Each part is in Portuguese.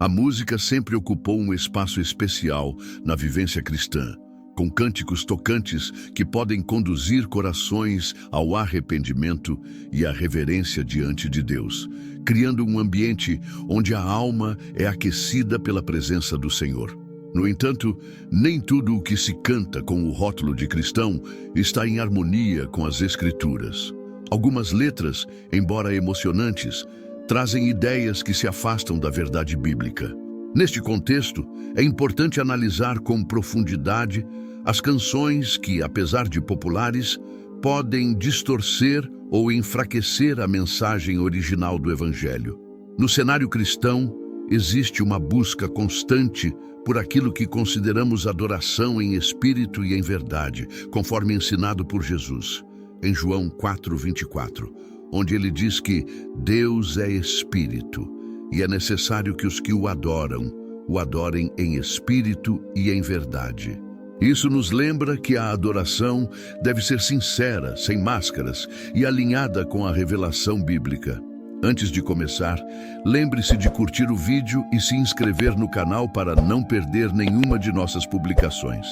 A música sempre ocupou um espaço especial na vivência cristã, com cânticos tocantes que podem conduzir corações ao arrependimento e à reverência diante de Deus, criando um ambiente onde a alma é aquecida pela presença do Senhor. No entanto, nem tudo o que se canta com o rótulo de cristão está em harmonia com as Escrituras. Algumas letras, embora emocionantes, trazem ideias que se afastam da verdade bíblica. Neste contexto, é importante analisar com profundidade as canções que, apesar de populares, podem distorcer ou enfraquecer a mensagem original do Evangelho. No cenário cristão, existe uma busca constante por aquilo que consideramos adoração em espírito e em verdade, conforme ensinado por Jesus, em João 4:24, onde ele diz que Deus é espírito e é necessário que os que o adorem em espírito e em verdade. Isso nos lembra que a adoração deve ser sincera, sem máscaras e alinhada com a revelação bíblica. Antes de começar, lembre-se de curtir o vídeo e se inscrever no canal para não perder nenhuma de nossas publicações.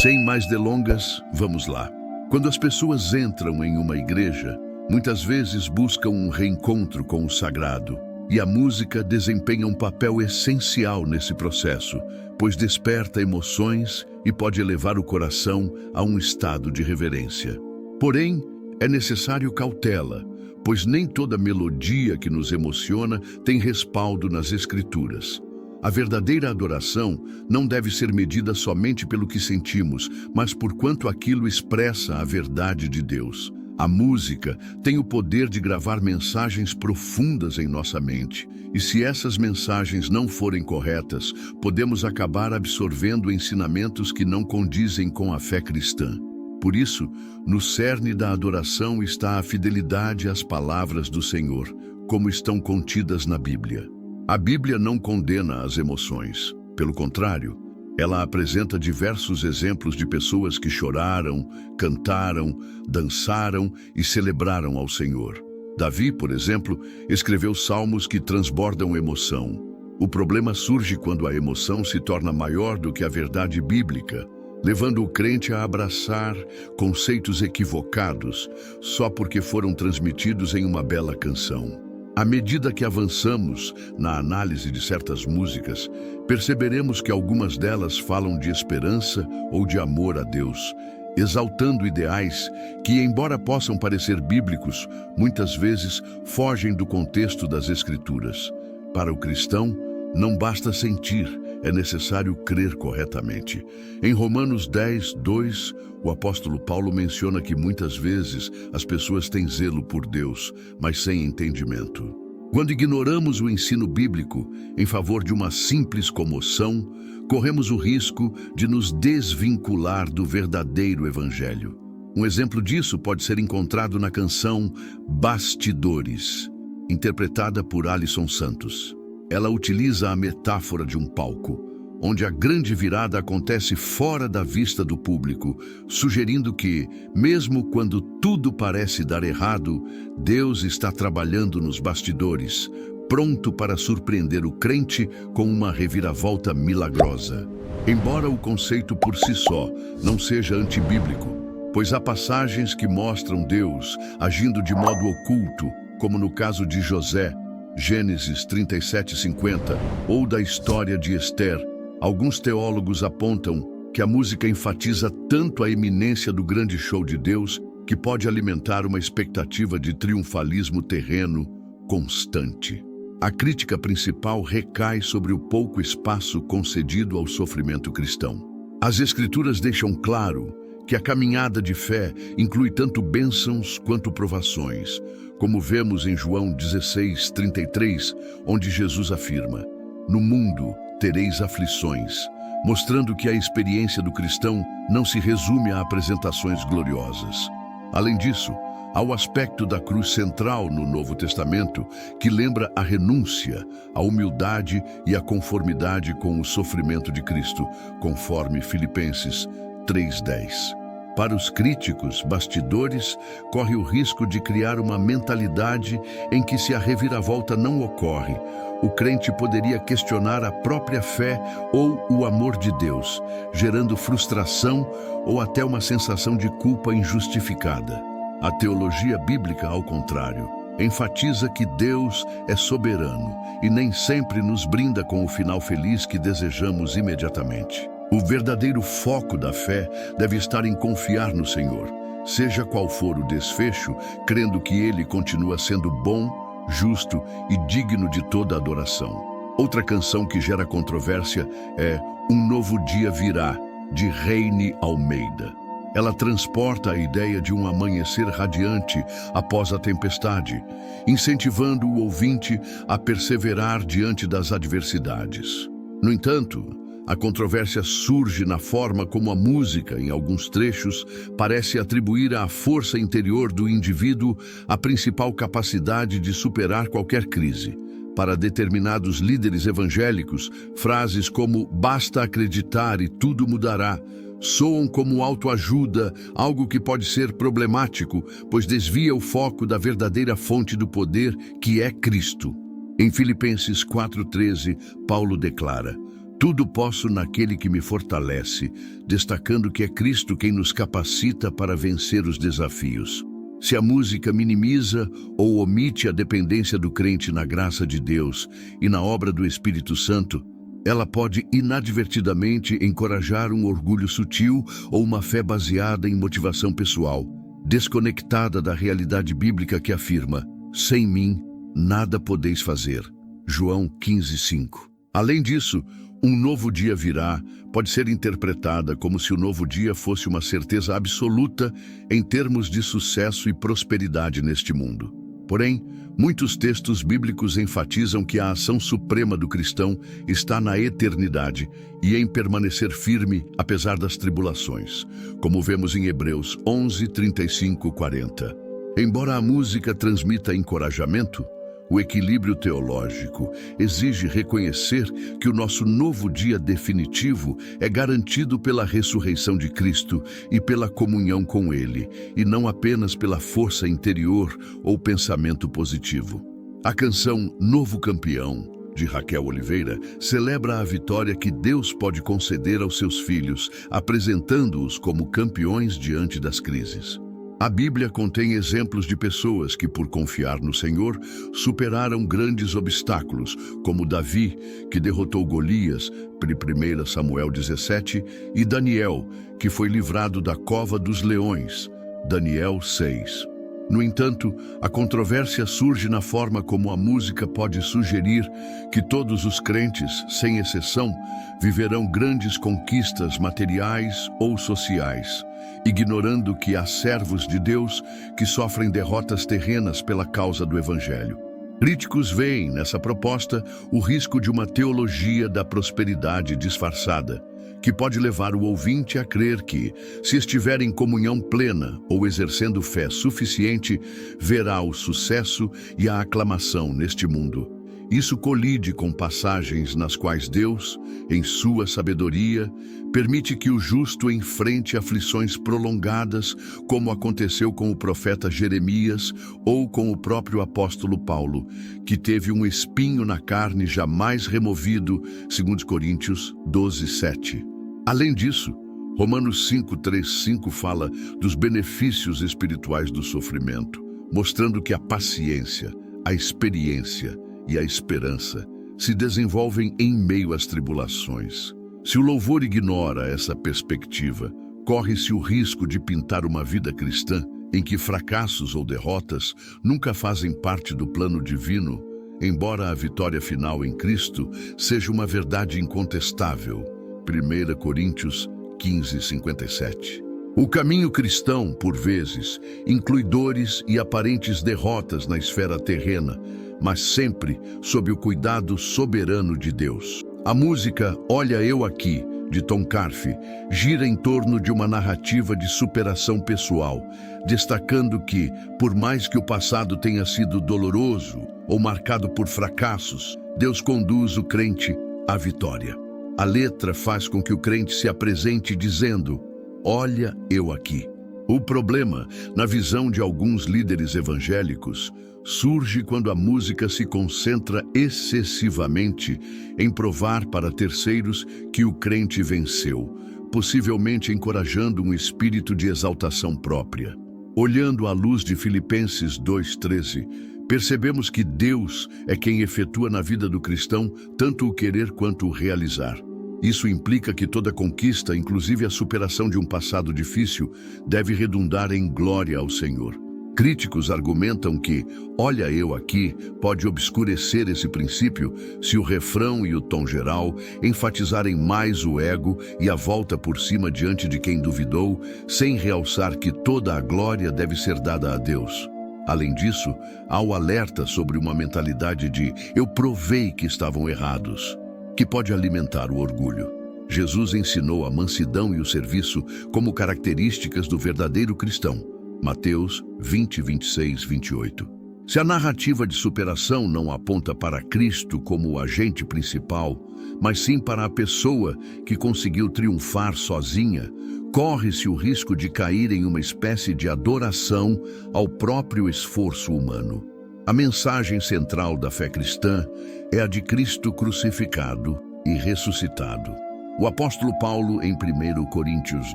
Sem mais delongas, vamos lá. Quando as pessoas entram em uma igreja, muitas vezes buscam um reencontro com o sagrado, e a música desempenha um papel essencial nesse processo, pois desperta emoções e pode elevar o coração a um estado de reverência. Porém, é necessário cautela, pois nem toda melodia que nos emociona tem respaldo nas Escrituras. A verdadeira adoração não deve ser medida somente pelo que sentimos, mas por quanto aquilo expressa a verdade de Deus. A música tem o poder de gravar mensagens profundas em nossa mente, e se essas mensagens não forem corretas, podemos acabar absorvendo ensinamentos que não condizem com a fé cristã. Por isso, no cerne da adoração está a fidelidade às palavras do Senhor, como estão contidas na Bíblia. A Bíblia não condena as emoções. Pelo contrário, ela apresenta diversos exemplos de pessoas que choraram, cantaram, dançaram e celebraram ao Senhor. Davi, por exemplo, escreveu salmos que transbordam emoção. O problema surge quando a emoção se torna maior do que a verdade bíblica, levando o crente a abraçar conceitos equivocados só porque foram transmitidos em uma bela canção. À medida que avançamos na análise de certas músicas, perceberemos que algumas delas falam de esperança ou de amor a Deus, exaltando ideais que, embora possam parecer bíblicos, muitas vezes fogem do contexto das Escrituras. Para o cristão, não basta sentir, é necessário crer corretamente. Em Romanos 10:2, o apóstolo Paulo menciona que muitas vezes as pessoas têm zelo por Deus, mas sem entendimento. Quando ignoramos o ensino bíblico em favor de uma simples comoção, corremos o risco de nos desvincular do verdadeiro evangelho. Um exemplo disso pode ser encontrado na canção Bastidores, interpretada por Alysson Santos. Ela utiliza a metáfora de um palco, onde a grande virada acontece fora da vista do público, sugerindo que, mesmo quando tudo parece dar errado, Deus está trabalhando nos bastidores, pronto para surpreender o crente com uma reviravolta milagrosa. Embora o conceito por si só não seja antibíblico, pois há passagens que mostram Deus agindo de modo oculto, como no caso de José, Gênesis 37:50, ou da história de Esther, alguns teólogos apontam que a música enfatiza tanto a eminência do grande show de Deus que pode alimentar uma expectativa de triunfalismo terreno constante. A crítica principal recai sobre o pouco espaço concedido ao sofrimento cristão. As Escrituras deixam claro que a caminhada de fé inclui tanto bênçãos quanto provações, como vemos em João 16:33, onde Jesus afirma: "No mundo tereis aflições", mostrando que a experiência do cristão não se resume a apresentações gloriosas. Além disso, há o aspecto da cruz central no Novo Testamento, que lembra a renúncia, a humildade e a conformidade com o sofrimento de Cristo, conforme Filipenses 3:10. Para os críticos, Bastidores corre o risco de criar uma mentalidade em que, se a reviravolta não ocorre, o crente poderia questionar a própria fé ou o amor de Deus, gerando frustração ou até uma sensação de culpa injustificada. A teologia bíblica, ao contrário, enfatiza que Deus é soberano e nem sempre nos brinda com o final feliz que desejamos imediatamente. O verdadeiro foco da fé deve estar em confiar no Senhor, seja qual for o desfecho, crendo que Ele continua sendo bom, justo e digno de toda adoração. Outra canção que gera controvérsia é Um Novo Dia Virá, de Reine Almeida. Ela transporta a ideia de um amanhecer radiante após a tempestade, incentivando o ouvinte a perseverar diante das adversidades. No entanto, a controvérsia surge na forma como a música, em alguns trechos, parece atribuir à força interior do indivíduo a principal capacidade de superar qualquer crise. Para determinados líderes evangélicos, frases como "basta acreditar e tudo mudará" soam como autoajuda, algo que pode ser problemático, pois desvia o foco da verdadeira fonte do poder, que é Cristo. Em Filipenses 4:13, Paulo declara: "Tudo posso naquele que me fortalece", destacando que é Cristo quem nos capacita para vencer os desafios. Se a música minimiza ou omite a dependência do crente na graça de Deus e na obra do Espírito Santo, ela pode inadvertidamente encorajar um orgulho sutil ou uma fé baseada em motivação pessoal, desconectada da realidade bíblica que afirma: "Sem mim, nada podeis fazer." João 15:5. Além disso, "Um novo dia virá" pode ser interpretada como se o novo dia fosse uma certeza absoluta em termos de sucesso e prosperidade neste mundo. Porém, muitos textos bíblicos enfatizam que a ação suprema do cristão está na eternidade e em permanecer firme apesar das tribulações, como vemos em Hebreus 11:35-40. Embora a música transmita encorajamento, o equilíbrio teológico exige reconhecer que o nosso novo dia definitivo é garantido pela ressurreição de Cristo e pela comunhão com Ele, e não apenas pela força interior ou pensamento positivo. A canção Novo Campeão, de Raquel Oliveira, celebra a vitória que Deus pode conceder aos seus filhos, apresentando-os como campeões diante das crises. A Bíblia contém exemplos de pessoas que, por confiar no Senhor, superaram grandes obstáculos, como Davi, que derrotou Golias, 1 Samuel 17, e Daniel, que foi livrado da cova dos leões, Daniel 6. No entanto, a controvérsia surge na forma como a música pode sugerir que todos os crentes, sem exceção, viverão grandes conquistas materiais ou sociais, ignorando que há servos de Deus que sofrem derrotas terrenas pela causa do Evangelho. Críticos veem nessa proposta o risco de uma teologia da prosperidade disfarçada, que pode levar o ouvinte a crer que, se estiver em comunhão plena ou exercendo fé suficiente, verá o sucesso e a aclamação neste mundo. Isso colide com passagens nas quais Deus, em sua sabedoria, permite que o justo enfrente aflições prolongadas, como aconteceu com o profeta Jeremias ou com o próprio apóstolo Paulo, que teve um espinho na carne jamais removido, 2 Coríntios 12:7. Além disso, Romanos 5:3-5 fala dos benefícios espirituais do sofrimento, mostrando que a paciência, a experiência e a esperança se desenvolvem em meio às tribulações. Se o louvor ignora essa perspectiva, corre-se o risco de pintar uma vida cristã em que fracassos ou derrotas nunca fazem parte do plano divino, embora a vitória final em Cristo seja uma verdade incontestável. 1 Coríntios 15:57. O caminho cristão, por vezes, inclui dores e aparentes derrotas na esfera terrena, mas sempre sob o cuidado soberano de Deus. A música Olha Eu Aqui, de Tom Carfe, gira em torno de uma narrativa de superação pessoal, destacando que, por mais que o passado tenha sido doloroso ou marcado por fracassos, Deus conduz o crente à vitória. A letra faz com que o crente se apresente dizendo: "Olha eu aqui." O problema, na visão de alguns líderes evangélicos, surge quando a música se concentra excessivamente em provar para terceiros que o crente venceu, possivelmente encorajando um espírito de exaltação própria. Olhando à luz de Filipenses 2:13, percebemos que Deus é quem efetua na vida do cristão tanto o querer quanto o realizar. Isso implica que toda conquista, inclusive a superação de um passado difícil, deve redundar em glória ao Senhor. Críticos argumentam que "olha eu aqui" pode obscurecer esse princípio se o refrão e o tom geral enfatizarem mais o ego e a volta por cima diante de quem duvidou, sem realçar que toda a glória deve ser dada a Deus. Além disso, há o alerta sobre uma mentalidade de "eu provei que estavam errados", que pode alimentar o orgulho. Jesus ensinou a mansidão e o serviço como características do verdadeiro cristão. Mateus 20, 26, 28. Se a narrativa de superação não aponta para Cristo como o agente principal, mas sim para a pessoa que conseguiu triunfar sozinha, corre-se o risco de cair em uma espécie de adoração ao próprio esforço humano. A mensagem central da fé cristã é a de Cristo crucificado e ressuscitado. O apóstolo Paulo, em 1 Coríntios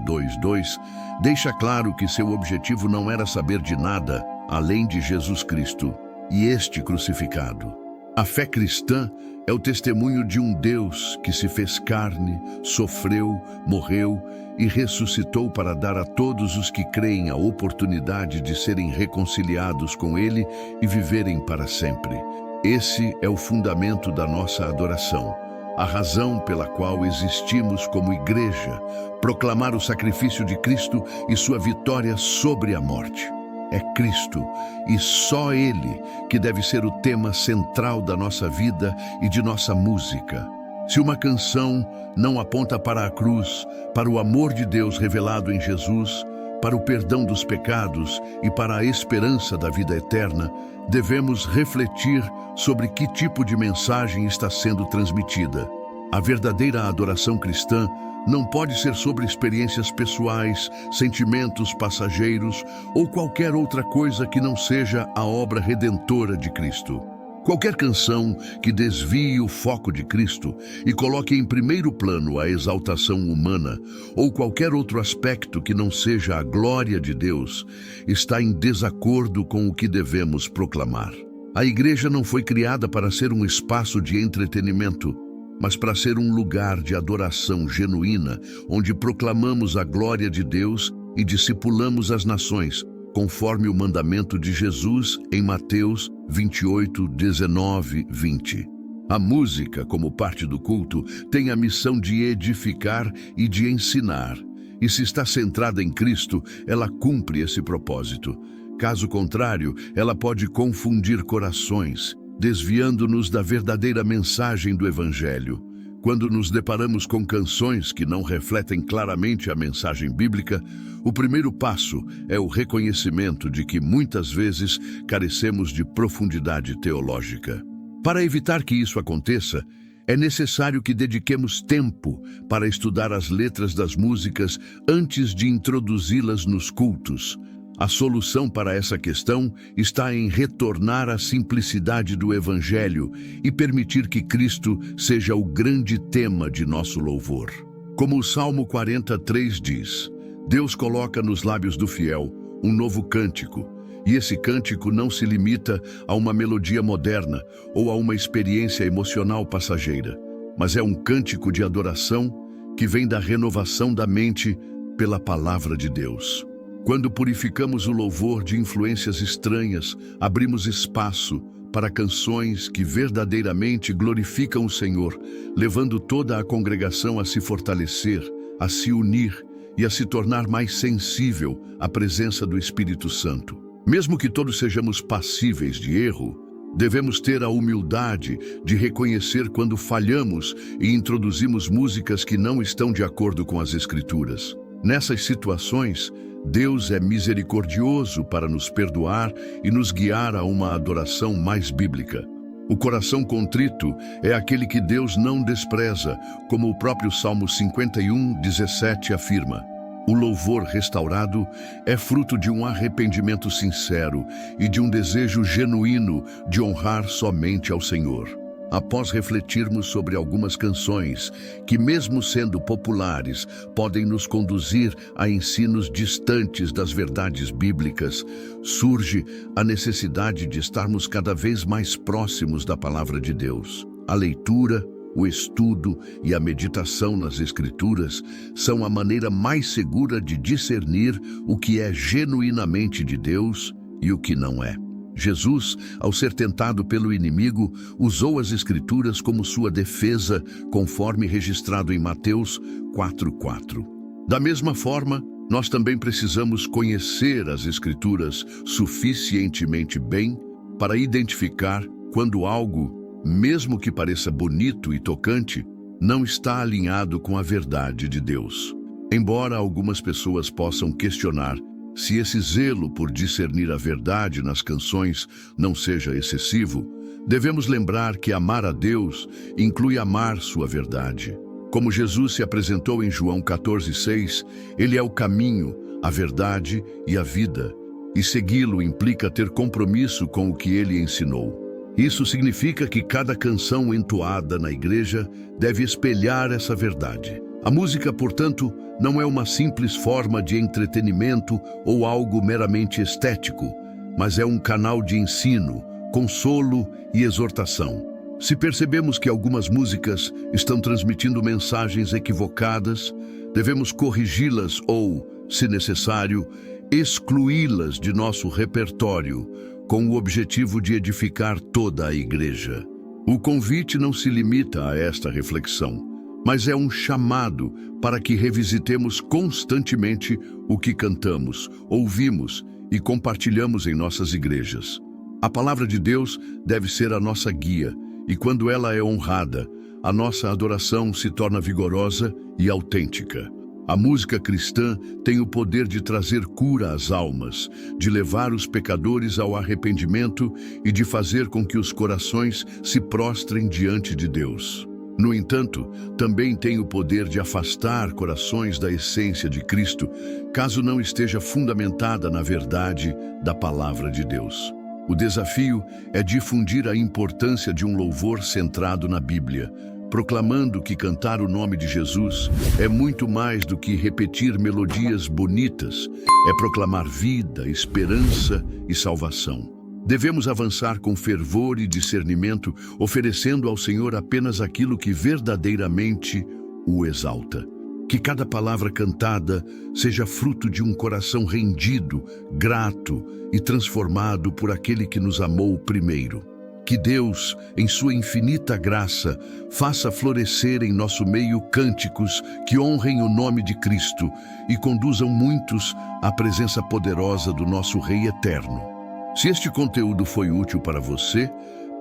2:2, deixa claro que seu objetivo não era saber de nada além de Jesus Cristo e este crucificado. A fé cristã é o testemunho de um Deus que se fez carne, sofreu, morreu e ressuscitou para dar a todos os que creem a oportunidade de serem reconciliados com Ele e viverem para sempre. Esse é o fundamento da nossa adoração, a razão pela qual existimos como igreja, proclamar o sacrifício de Cristo e sua vitória sobre a morte. É Cristo, e só Ele, que deve ser o tema central da nossa vida e de nossa música. Se uma canção não aponta para a cruz, para o amor de Deus revelado em Jesus, para o perdão dos pecados e para a esperança da vida eterna, devemos refletir sobre que tipo de mensagem está sendo transmitida. A verdadeira adoração cristã não pode ser sobre experiências pessoais, sentimentos passageiros ou qualquer outra coisa que não seja a obra redentora de Cristo. Qualquer canção que desvie o foco de Cristo e coloque em primeiro plano a exaltação humana ou qualquer outro aspecto que não seja a glória de Deus está em desacordo com o que devemos proclamar. A igreja não foi criada para ser um espaço de entretenimento, mas para ser um lugar de adoração genuína, onde proclamamos a glória de Deus e discipulamos as nações, conforme o mandamento de Jesus em Mateus 28, 19, 20. A música, como parte do culto, tem a missão de edificar e de ensinar. E se está centrada em Cristo, ela cumpre esse propósito. Caso contrário, ela pode confundir corações, desviando-nos da verdadeira mensagem do Evangelho. Quando nos deparamos com canções que não refletem claramente a mensagem bíblica, o primeiro passo é o reconhecimento de que muitas vezes carecemos de profundidade teológica. Para evitar que isso aconteça, é necessário que dediquemos tempo para estudar as letras das músicas antes de introduzi-las nos cultos. A solução para essa questão está em retornar à simplicidade do Evangelho e permitir que Cristo seja o grande tema de nosso louvor. Como o Salmo 43 diz, Deus coloca nos lábios do fiel um novo cântico, e esse cântico não se limita a uma melodia moderna ou a uma experiência emocional passageira, mas é um cântico de adoração que vem da renovação da mente pela palavra de Deus. Quando purificamos o louvor de influências estranhas, abrimos espaço para canções que verdadeiramente glorificam o Senhor, levando toda a congregação a se fortalecer, a se unir e a se tornar mais sensível à presença do Espírito Santo. Mesmo que todos sejamos passíveis de erro, devemos ter a humildade de reconhecer quando falhamos e introduzimos músicas que não estão de acordo com as Escrituras. Nessas situações, Deus é misericordioso para nos perdoar e nos guiar a uma adoração mais bíblica. O coração contrito é aquele que Deus não despreza, como o próprio Salmo 51, 17 afirma. O louvor restaurado é fruto de um arrependimento sincero e de um desejo genuíno de honrar somente ao Senhor. Após refletirmos sobre algumas canções que, mesmo sendo populares, podem nos conduzir a ensinos distantes das verdades bíblicas, surge a necessidade de estarmos cada vez mais próximos da Palavra de Deus. A leitura, o estudo e a meditação nas Escrituras são a maneira mais segura de discernir o que é genuinamente de Deus e o que não é. Jesus, ao ser tentado pelo inimigo, usou as Escrituras como sua defesa, conforme registrado em Mateus 4:4. Da mesma forma, nós também precisamos conhecer as Escrituras suficientemente bem para identificar quando algo, mesmo que pareça bonito e tocante, não está alinhado com a verdade de Deus. Embora algumas pessoas possam questionar se esse zelo por discernir a verdade nas canções não seja excessivo, devemos lembrar que amar a Deus inclui amar sua verdade. Como Jesus se apresentou em João 14:6, Ele é o caminho, a verdade e a vida, e segui-lo implica ter compromisso com o que Ele ensinou. Isso significa que cada canção entoada na igreja deve espelhar essa verdade. A música, portanto, não é uma simples forma de entretenimento ou algo meramente estético, mas é um canal de ensino, consolo e exortação. Se percebemos que algumas músicas estão transmitindo mensagens equivocadas, devemos corrigi-las ou, se necessário, excluí-las de nosso repertório, com o objetivo de edificar toda a igreja. O convite não se limita a esta reflexão, mas é um chamado para que revisitemos constantemente o que cantamos, ouvimos e compartilhamos em nossas igrejas. A palavra de Deus deve ser a nossa guia, e quando ela é honrada, a nossa adoração se torna vigorosa e autêntica. A música cristã tem o poder de trazer cura às almas, de levar os pecadores ao arrependimento e de fazer com que os corações se prostrem diante de Deus. No entanto, também tem o poder de afastar corações da essência de Cristo, caso não esteja fundamentada na verdade da palavra de Deus. O desafio é difundir a importância de um louvor centrado na Bíblia, proclamando que cantar o nome de Jesus é muito mais do que repetir melodias bonitas, é proclamar vida, esperança e salvação. Devemos avançar com fervor e discernimento, oferecendo ao Senhor apenas aquilo que verdadeiramente o exalta. Que cada palavra cantada seja fruto de um coração rendido, grato e transformado por aquele que nos amou primeiro. Que Deus, em sua infinita graça, faça florescer em nosso meio cânticos que honrem o nome de Cristo e conduzam muitos à presença poderosa do nosso Rei Eterno. Se este conteúdo foi útil para você,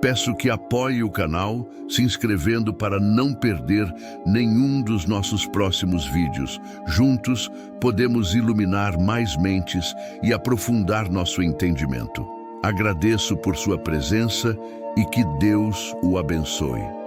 peço que apoie o canal se inscrevendo para não perder nenhum dos nossos próximos vídeos. Juntos, podemos iluminar mais mentes e aprofundar nosso entendimento. Agradeço por sua presença e que Deus o abençoe.